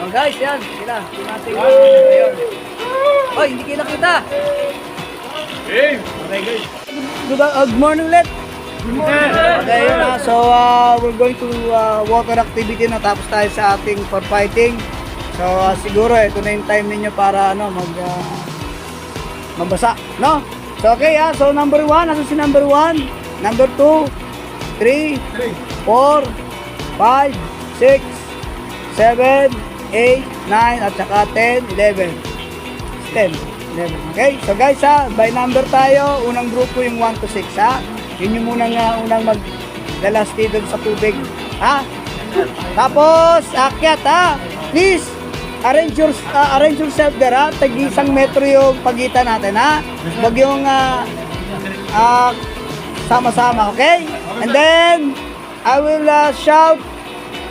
Oh guys, yan. Sila. Ayun. Oy, hindi kayo nakita. Hey! Okay guys. Good morning ulit. Okay, yun na. So, we're going to water activity na tapos tayo sa ating for fighting. So, siguro ito na yung time ninyo para mabasa, no? So, okay, so number 1, asan si number 1? Number 2, 3, 4, 5, 6, 7, 8, 9, at saka 10, 11. 10, 11. Okay, so guys by number tayo. Unang grupo yung 1 to 6, ha? Yun yung unang maglalasti doon sa tubig, ha? Tapos, akyat, ha? Please, arrange yourself there, ha? Tag-isang metro yung pagitan natin, ha? Huwag yung sama-sama, okay? And then, I will shout.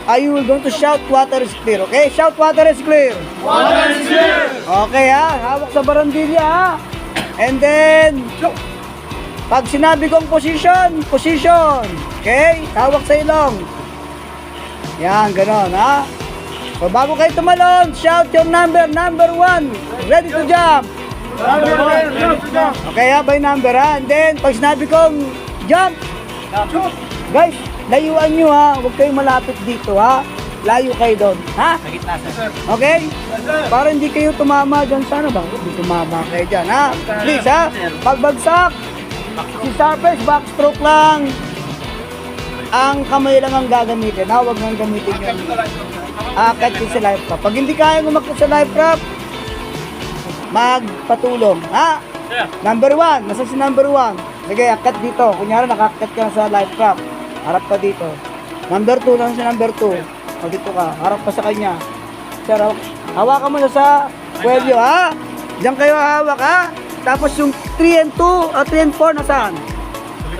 You will going to shout, water is clear, okay? Shout, water is clear. Water is clear! Okay, ha? Hawak sa barandilya, ha? And then, pag sinabi kong position, okay? Hawak sa ilong. Yan, ganon, ha? So, bago kayo tumalon, shout your number 1. Ready to jump. Okay, ha? By number, ha? And then, pag sinabi kong jump, guys, layuan nyo, ha? Huwag kayong malapit dito, ha? Layo kayo doon, ha? Okay? Para hindi kayo tumama dyan. Sana ba? Hindi tumama kayo dyan, ha? Please, ha? Pagbagsak, si surface, backstroke lang. Ang kamay lang ang gagamitin, ha? Huwag nang gamitin yun. Akit sa life raft. Pag hindi kaya umakit sa life raft, magpatulong, ha? Number 1, nasa si number 1. Sige, akit dito. Kunyari, nakakit ka sa life raft. Harap ka dito. Number 2 lang si number 2. O dito ka. Harap ka sa kanya. Sir, hawakan mo na sa kwelyo, ha? Diyan kayo hawak, ha? Tapos yung 3 and 2, 3 and 4 nasaan?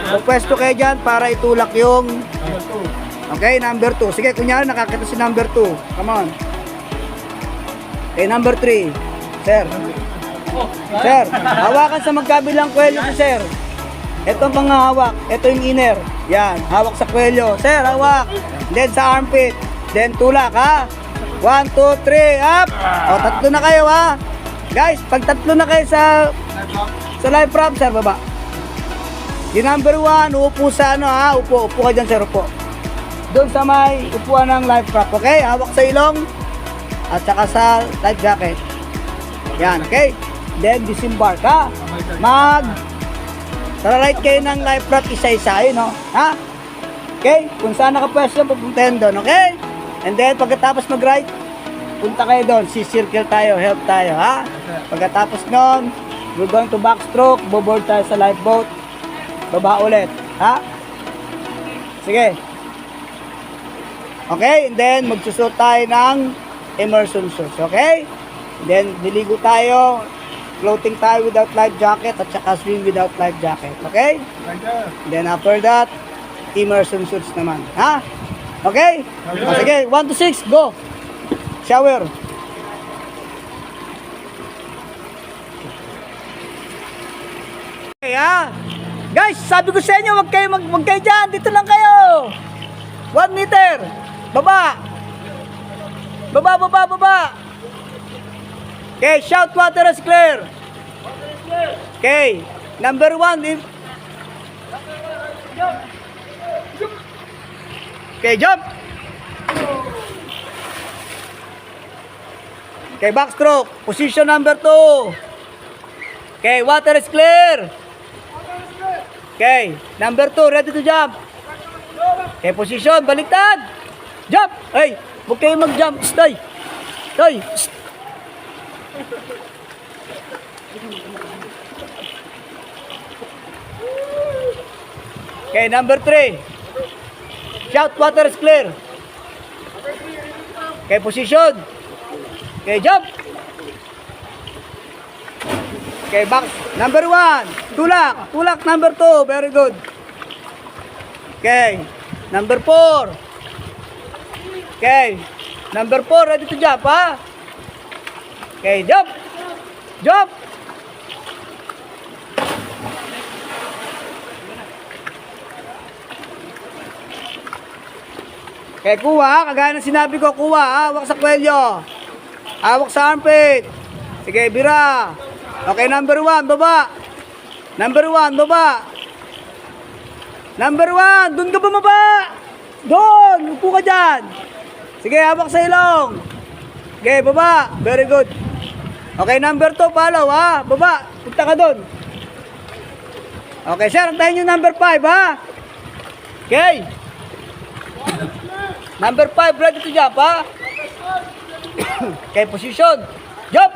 So, pwesto kayo dyan para itulak yung... Okay, number 2. Sige, kunyari nakakita si number 2. Come on. Okay, number 3. Sir. Sir, hawakan sa magkabilang kwelyo si sir. Ito ang mga hawak. Ito yung inner. Yan, hawak sa kwelyo. Sir, hawak. Then sa armpit. Then tulak, ha? 1, 2, 3, up! O, tatlo na kayo, ha? Guys, pag tatlo na kayo sa life raft, sir, baba. Yung number 1, uupo sa ha? Upo ka dyan, sir, upo. Doon sa may upuan ng life raft, okay? Hawak sa ilong at saka sa life jacket. Yan, okay? Then, disembark, ha? Tara-right kayo ng life raft isa-isa, no? Ha? Okay? Kung saan nakapwesto, pupuntahin doon, okay? And then, pagkatapos mag-right, punta kayo doon. Si-circle tayo, help tayo, ha? Pagkatapos nun, we're going to backstroke, boboard tayo sa lifeboat, baba ulit, ha? Sige. Okay? And then, magsusot tayo ng immersion suits, okay? And then, diligo tayo, floating tayo without life jacket at saka swim without life jacket. Okay? Then after that, immersion suits naman. Ha? Okay? Sige, 1 to 6, go! Shower. Okay, ha? Guys, sabi ko sa inyo, wag kayo dyan. Dito lang kayo. 1 meter. Baba. Baba. Okay, shout, water is clear. Okay, number 1. Okay, jump. Okay, backstroke. Position number 2. Okay, water is clear. Okay, number 2, ready to jump. Okay, position, baliktad. Jump. Hey, huwag kayo mag-jump. Stay. Okay, number 3. Shout, water is clear. Okay, position. Okay, jump. Okay, back. Number 1. Tulak number 2. Very good. Okay, number 4. Okay, number 4, ready to jump, ha? Okay, jump. Okay, kuha. Kagaya ng sinabi ko, kuha. Hawak sa kwelyo. Hawak sa armpit. Sige, bira. Okay, number 1, baba. Number 1, baba. Number 1, doon ka bumaba. Doon, upo ka dyan. Sige, hawak sa ilong. Okay, baba. Very good. Okay, number 2, follow ha. Baba, punta ka doon. Okay, sir, antayin yung number 5 ha. Okay. Number 5, ready to jump ha. Okay, position. Jump.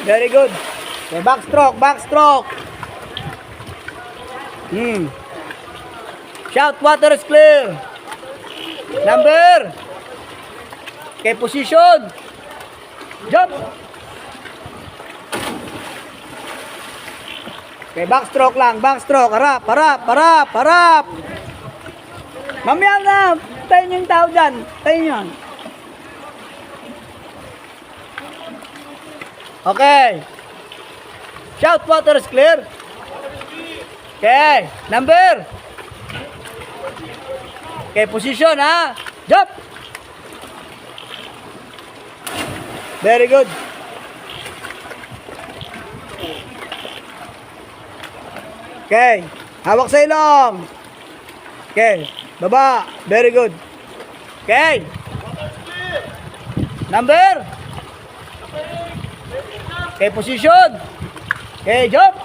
Very good. Okay, backstroke, backstroke. Shout, water is clear. Number. Okay, position. Jump. Okay, backstroke lang, backstroke. Harap, harap, harap, harap. Mamaya na, tayo niyo yung tao dyan. Tayo niyo. Okay. Shout, water is clear. Okay, number. Okay, position ha. Jump. Very good. Okay, hawak sa ilong. Okay, baba. Very good. Okay. Number. Okay, position. Okay, jump.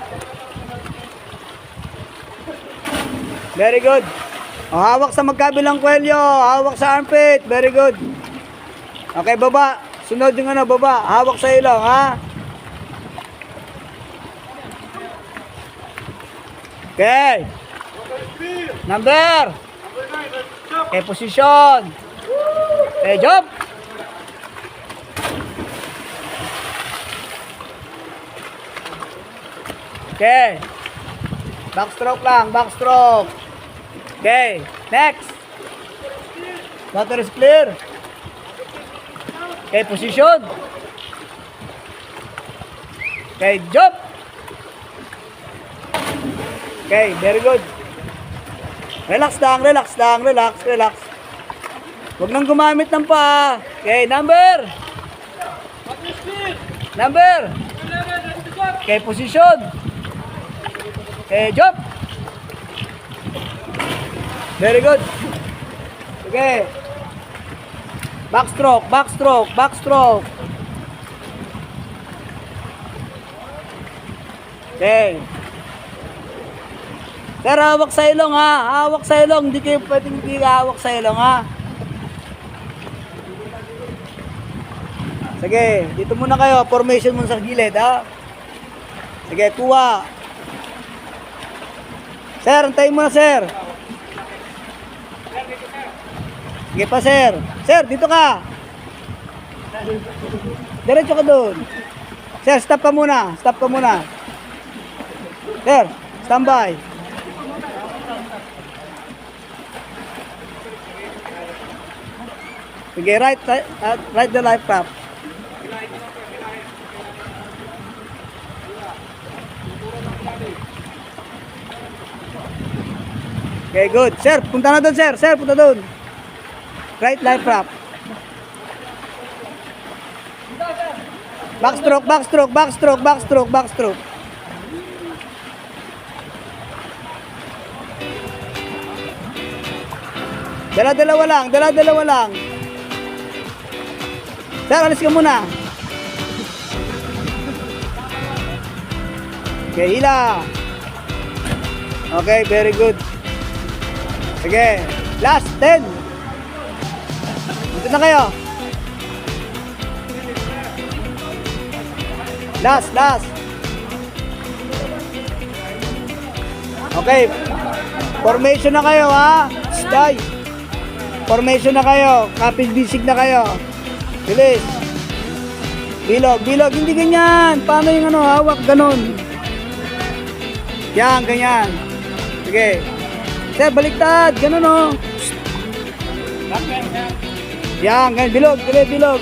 Very good. O, hawak sa magkabilang kwelyo. Hawak sa armpit. Very good. Okay, baba. Sunod yung ano, baba. Hawak sa ilong, ha? Okay. Number. Okay, position. Okay, jump. Okay. Backstroke lang, backstroke. Okay, next. Water is clear. Okay, position. Okay, jump. Okay, very good. Relax lang, relax lang, relax, relax. Huwag nang gumamit ng paa. Okay, number. Number. Okay, position. Okay, jump. Very good. Okay. Backstroke, backstroke, backstroke. Okay. Sir, hawak sa ilong ha. Hawak sa ilong. Hindi kayo pwedeng hindi hawak sa ilong ha. Sige, dito muna kayo. Formation muna sa gilid ha. Sige, kuha. Sir, antayin mo na sir. Sige pa sir. Sir, dito ka. Diretso ka doon. Sir, stop ka muna. Stop ka muna. Sir, standby. Sige, right the life raft. Okay, good. Sir, punta na doon, sir. Sir, punta doon. Right life raft. Backstroke, backstroke, backstroke, backstroke, backstroke. Dala-dalawa lang, dala-dalawa lang. Sir, alis ka muna. Okay, hila. Okay, very good. Sige, last 10. Dito na kayo. Last. Okay. Formation na kayo ha. Stay. Formation na kayo. Kapit bisig na kayo. Bilis. Bilog. Hindi ganyan. Paano yung ano, hawak ganon. Yan, ganyan. Sige. Sir, baliktad. Ganon o. Yan, ganyan. Bilog.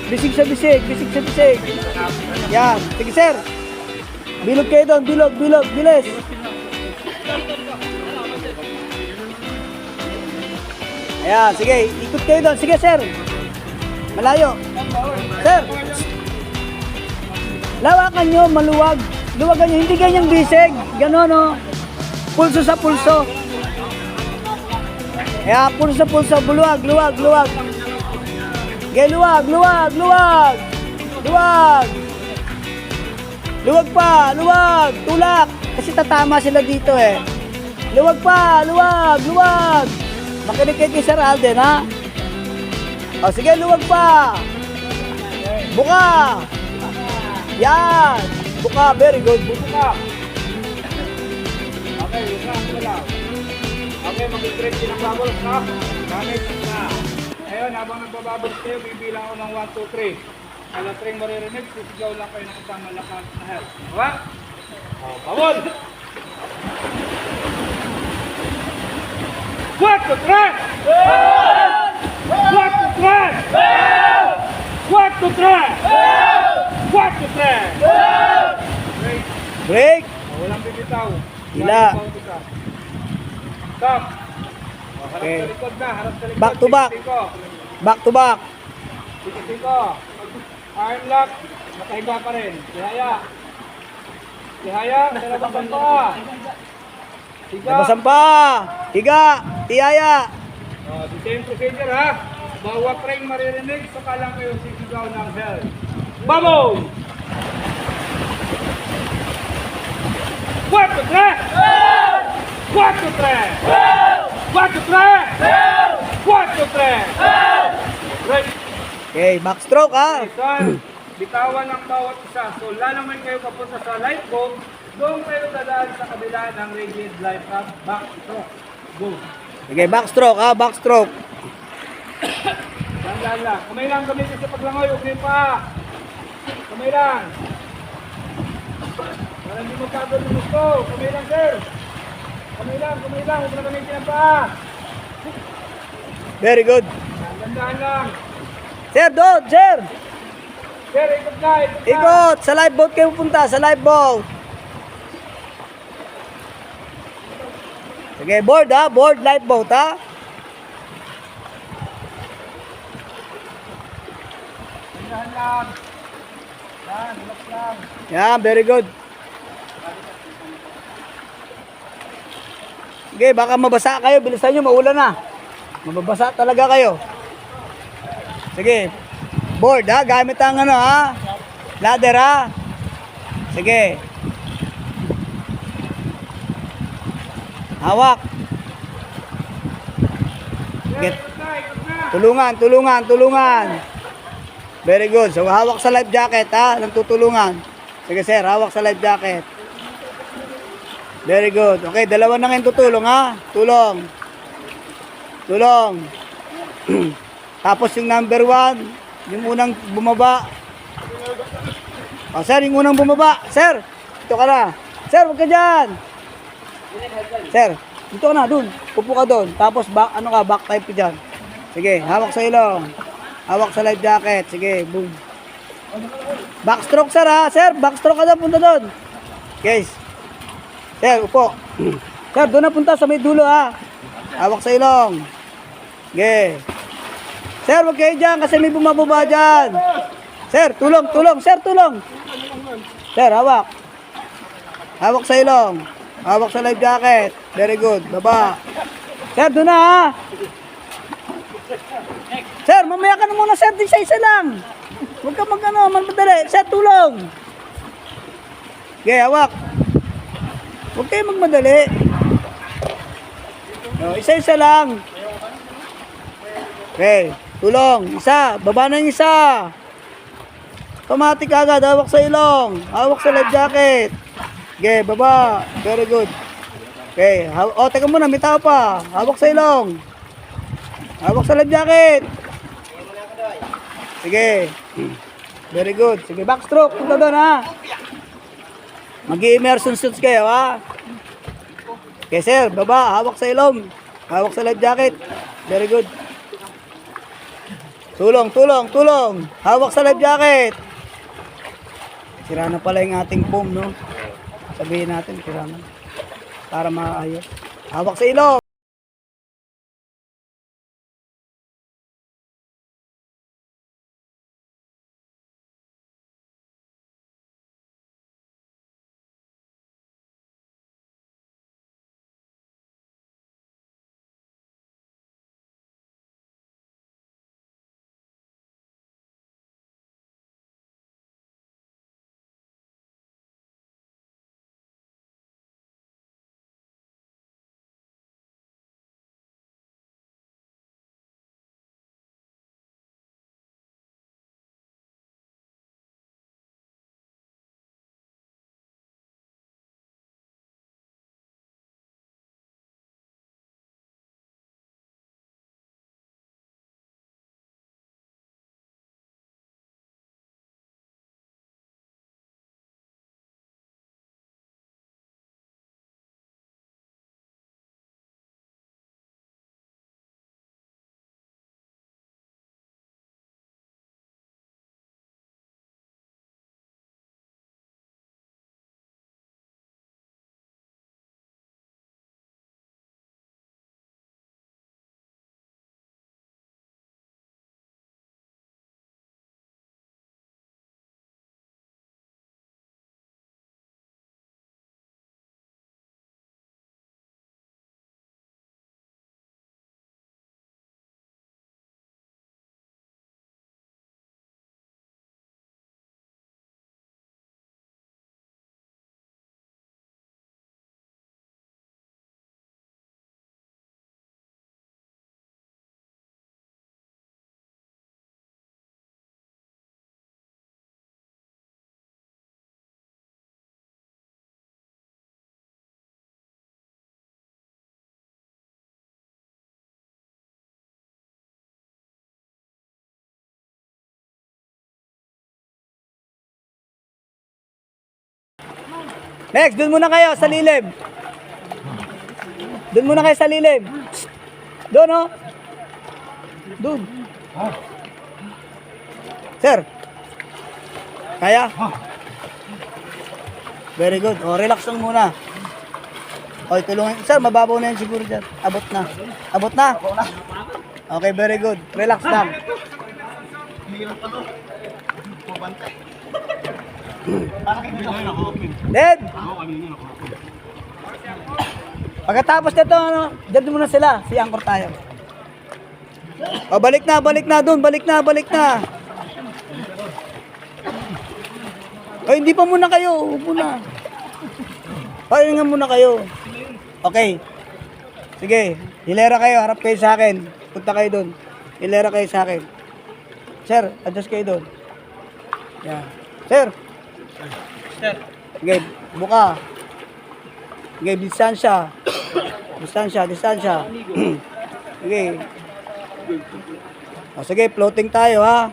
Bisig sa bisig. Yan. Sige, sir. Bilog kayo doon. Bilog. Bilis. Ayan, sige. Ikot kayo doon. Sige, sir. Malayo. Sir. Lawakan nyo, maluwag. Luwagan nyo, hindi ganyang bisig. Ganon, no? Pulso sa pulso. Kaya, pulso sa pulso. Luwag, luwag, luwag. Okay, luwag, luwag, luwag. Luwag. Luwag pa, luwag. Tulak. Kasi tatama sila dito eh. Luwag pa, luwag, luwag. Makinig kayo kay Sir Alden, ha? O, sige, luwag pa. Buka. Yan. Buka, very good. Buka. Okay, yun lang, yun lang. Okay, mag-trade din ang bubbles na. Gamit na. Ngayon, habang nagbabubbles kayo, bibilang ako ng 1, 2, 3. Alam 3 maririnig, sisigaw lang kayo ng kasama lakas na help. Diba? O, bawal! 1, 2, 3! 1, 2, 3! 1, 2, 3! 1, 2, 3! Break. Walang bibitaw. Hila. Stop. Harap Okay. sa likod na, harap sa likod. Back to back. Tikitin ko. Back to back. Tikitin ko. Arm lock. Nakahiga pa rin. Tihaya. Tihaya. Nalabasan pa. Higa. Labasan pa. Higa. Tiyaya. The same procedure ha. Bawat ring maririnig, saka lang kayo sisigaw ng hell. Bubble! 1, 2, 3! 1, 2, 3! 1, 2, 3! 1, 2, 3! Right. Okay, backstroke, ha? Son, bitawan ang bawat isa. So, lalaman kayo papunta sa light bulb, doon kayo dadaan sa kabila ng radiant light bulb. Back stroke. Go. Okay, backstroke, ha? Backstroke. Dandan lang. Kamay lang gamitin sa paglangoy. Huwag din pa. Kamay lang. Para hindi mo kagod yung gusto. Kamay lang, sir. Kamay lang. Huwag na gamitin ang paa. Very good. Dandan lang. Sir, doon, sir. Sir, ikot na. Ikot. Sa live boat kayo pupunta. Sa live boat. Sige, board, ha? Board, live boat, ha? Dandan lang. Yan, relax lang. Yan, very good. Sige, baka mabasa kayo. Bilisan nyo, maulan na. Mababasa talaga kayo. Sige. Board, ha? Gamit ang ano, ha? Ladder, ha? Sige. Hawak. Get. Ikot na. Tulungan, tulungan, tulungan. Very good. So, hawak sa life jacket, ha? Nang tutulungan. Sige, sir. Hawak sa life jacket. Very good. Okay, dalawa na ngayon tutulong, ha? Tulong. Tulong. Tapos yung number 1, yung unang bumaba. O, sir, yung unang bumaba. Sir, dito ka na. Sir, huwag ka dyan. Sir, dito ka na, dun. Upo ka dun. Tapos, ano ka, back type ka dyan. Sige, hawak sa ilong. Hawak sa life jacket. Sige, boom. Backstroke, sir, ha? Sir, backstroke ka na, punta dun. Guys. Sir, upo. Sir, doon na punta sa may dulo, ha? Hawak sa ilong. Sige. Sir, wag kayo dyan kasi may bumababa dyan. Sir, tulong, tulong. Sir, tulong. Sir, hawak. Hawak sa ilong. Hawak sa life jacket. Very good. Baba. Sir, doon na, ha? Sir, mamaya ka na muna, sir. Di isa-isa lang. Huwag ka magmadali. Sir, tulong. Okay, hawak. Huwag kayo magmadali. No, isa-isa lang. Okay, tulong. Isa. Baba na yung isa. Automatic agad. Hawak sa ilong. Hawak sa life jacket. Okay, baba. Very good. Okay. Teka muna. May tao pa. Hawak sa ilong. Hawak sa life jacket. Sige. Very good. Sige, backstroke. Punta doon, ha? Mag-i-immersion suits kayo, ha? Okay, sir. Baba. Hawak sa ilong. Hawak sa life jacket. Very good. Tulong, tulong, tulong. Hawak sa life jacket. Sira na pala yung ating foam, no? Sabihin natin, sira na. Para maayos. Hawak sa ilong. Next, dun muna kayo sa lilim. Dun muna kayo sa lilim. Doon, oh. Doon. Sir. Kaya? Very good. Oh, relax lang muna. Okay, tulungan. Sir, mababaw na yan siguro dyan. Abot na. Abot na? Okay, very good. Relax lang. Dead! Pagkatapos nito, ano, dyan muna sila. Si Angkor tayo. O, balik na dun. Balik na. O, hindi pa muna kayo. Huwag muna. Pahinga muna kayo. Okay. Sige. Hilera kayo. Harap kayo sa akin. Punta kayo dun. Hilera kayo sa akin. Sir, adjust kayo dun. Yan. Sir. Sige. Buka. Sige. Distansya. Sige. O, sige. Floating tayo, ha.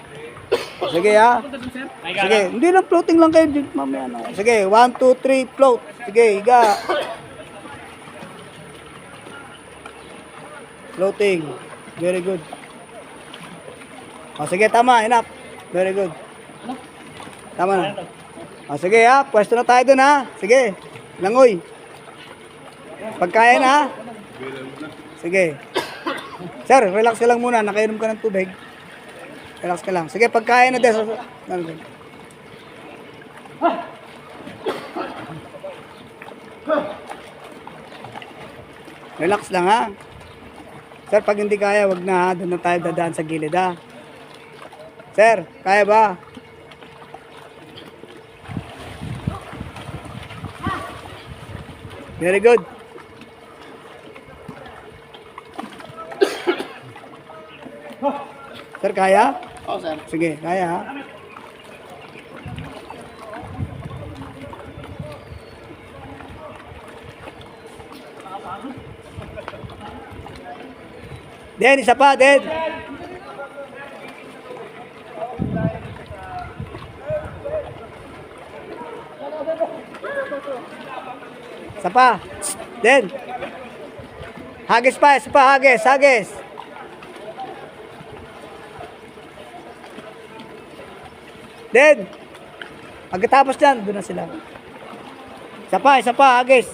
Sige, ha. Sige. Hindi lang floating lang kayo. Mamaya na. Sige. 1, 2, 3. Float. Sige. Higa. Floating. Very good. O, sige, tama. Enough. Very good. Tama na. O, sige, ha. Pwesto na tayo dun, ha. Sige. Langoy. Pagkaya na, ha. Sige. Sir, relax ka lang muna. Nakainom ka ng tubig. Relax ka lang. Sige, pagkaya na din. Relax lang, ha. Sir, pag hindi kaya, wag na, ha. Doon na tayo dadaan sa gilid, ha. Sir, kaya ba? Very good. Sir, kaya? Oo, sir. Sige, kaya, ha. Den, isa pa, Den. Isa pa. Den. Hagis pa, isa pa, hagis. Den. Pagkatapos dyan, doon na sila. Isa pa, hagis.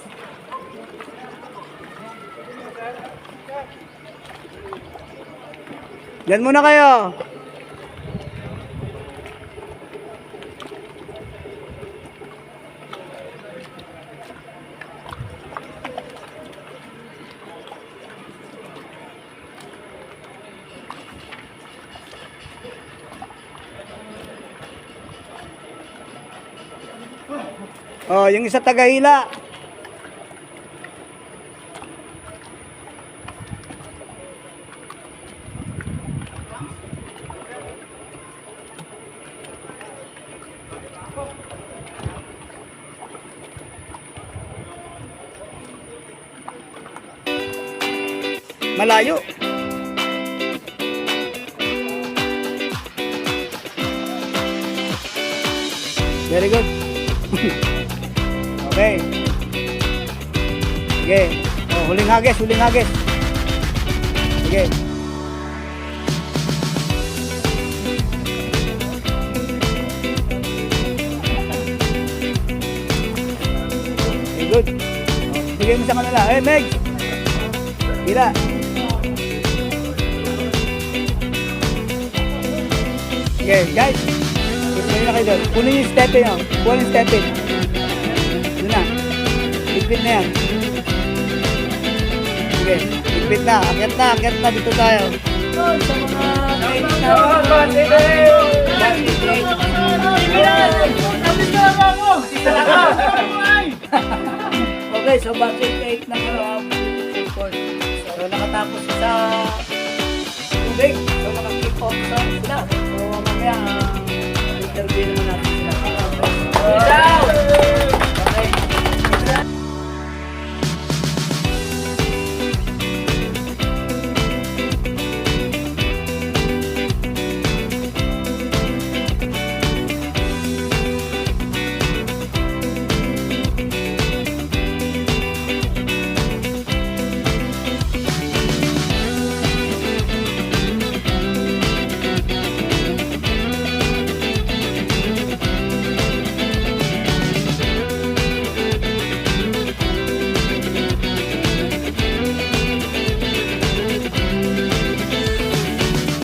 Diyan muna kayo. Oh, yung isa tagahila. Malayo. Very good. Okay. Sige. Oh, huling hagis. Sige. Okay, good. Oh, bigay mo sa kanila. Hey, Meg! Bila. Okay, guys. Kunin na kayo doon. Kunin yung step-in. Kunin yung step-in. Doon na. Ligpit na yan. Sige. Ligpit na. Akyat na. Dito tayo. Sa mga training Okay, so bakit 8 ng so nakatapos sa tubig. So naka-kick off sila. So mamaya interview naman natin sila.